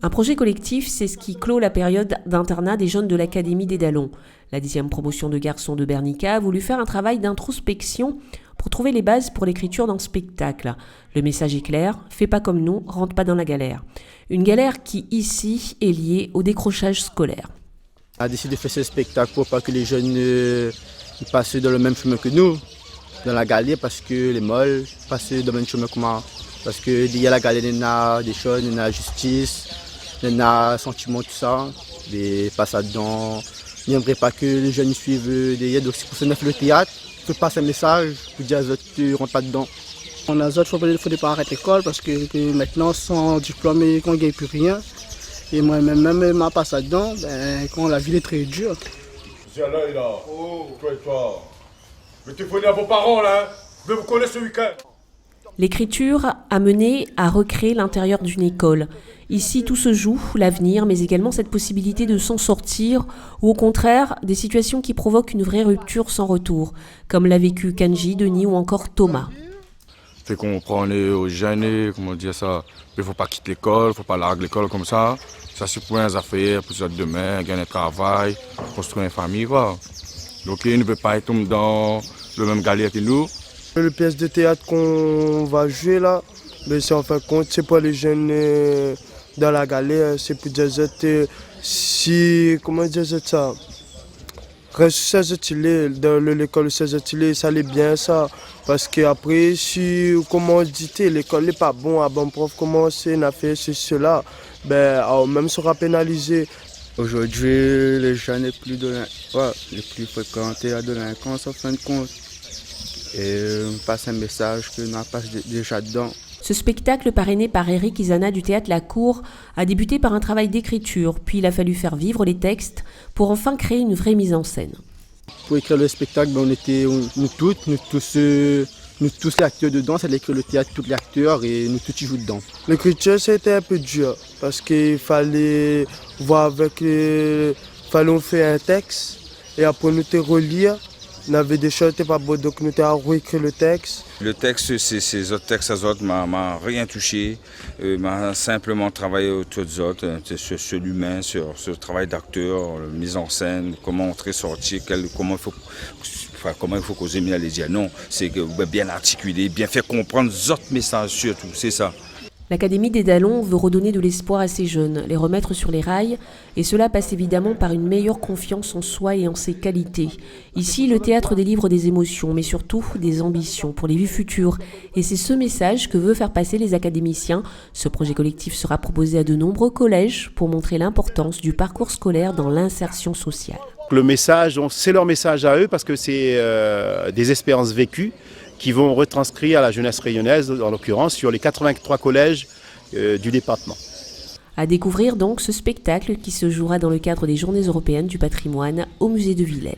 Un projet collectif, c'est ce qui clôt la période d'internat des jeunes de l'Académie des Dallons. La 10e promotion de garçons de Bernica a voulu faire un travail d'introspection pour trouver les bases pour l'écriture d'un spectacle. Le message est clair, fais pas comme nous, rentre pas dans la galère. Une galère qui, ici, est liée au décrochage scolaire. On a décidé de faire ce spectacle pour pas que les jeunes ils passent dans le même chemin que nous, dans la galère, parce que les molles passent dans le même chemin que moi. Parce qu'il y a la galère, il y a des choses, il y a la justice, il y a sentiment, tout ça. Des passades dedans. Il n'aimerait pas que les jeunes suivent des donc c'est pour ça qu'on a fait le théâtre, pour passer un message, pour dire aux autres tu ne rentres pas dedans. On a autres, il ne faut pas arrêter l'école parce que maintenant, sans diplôme, on ne gagne plus rien. Et moi-même, ma passade dedans, quand la vie est très dure. Viens là, là. Oh, toi. Mais téléphonez à vos parents, là. Je vais vous connaître ce week-end. L'écriture a mené à recréer l'intérieur d'une école. Ici, tout se joue, l'avenir, mais également cette possibilité de s'en sortir, ou au contraire, des situations qui provoquent une vraie rupture sans retour, comme l'a vécu Kanji, Denis ou encore Thomas. Fait qu'on prend aux jeunes, comment dire ça, il ne faut pas quitter l'école, il ne faut pas larguer l'école comme ça. Ça c'est pour les affaires, pour ça demain, gagner un travail, construire une famille, quoi. Donc ils ne veulent pas être dans le même galère que nous. Le pièce de théâtre qu'on va jouer là, mais c'est en fin de compte, c'est pour les jeunes dans la galère, c'est pour dire si, comment dire ça, reste 16 ateliers, dans l'école 16 ateliers, ça allait bien ça. Parce qu'après, si, comment on dit, l'école n'est pas bon, à bon prof, comment c'est, on a fait cela, même sera pénalisé. Aujourd'hui, les jeunes les plus fréquentés à délinquance en fin de compte. Et on passe un message que nous passe déjà dedans. Ce spectacle, parrainé par Eric Isana du théâtre La Cour, a débuté par un travail d'écriture, puis il a fallu faire vivre les textes pour enfin créer une vraie mise en scène. Pour écrire le spectacle, nous tous les acteurs dedans, c'est d'écrire le théâtre, tous les acteurs, et nous tous y jouons dedans. L'écriture, c'était un peu dur, parce qu'il fallait voir fallait faire un texte, et après nous te relire. On avait des choses qui n'étaient pas bonnes, donc nous avons réécrit le texte. Le texte, ces autres textes, m'a rien touché. M'a simplement travaillé autour des autres, sur l'humain, sur ce travail d'acteur, la mise en scène, comment entrer, sortir, comment il faut causer, mais aller dire non. C'est bien articuler, bien faire comprendre les autres messages surtout, c'est ça. L'Académie des Dallons veut redonner de l'espoir à ces jeunes, les remettre sur les rails, et cela passe évidemment par une meilleure confiance en soi et en ses qualités. Ici, le théâtre délivre des émotions, mais surtout des ambitions pour les vies futures. Et c'est ce message que veut faire passer les académiciens. Ce projet collectif sera proposé à de nombreux collèges pour montrer l'importance du parcours scolaire dans l'insertion sociale. Le message, c'est leur message à eux parce que c'est des expériences vécues qui vont retranscrire à la jeunesse rayonnaise, en l'occurrence, sur les 83 collèges du département. À découvrir donc ce spectacle qui se jouera dans le cadre des Journées européennes du patrimoine au musée de Villèle.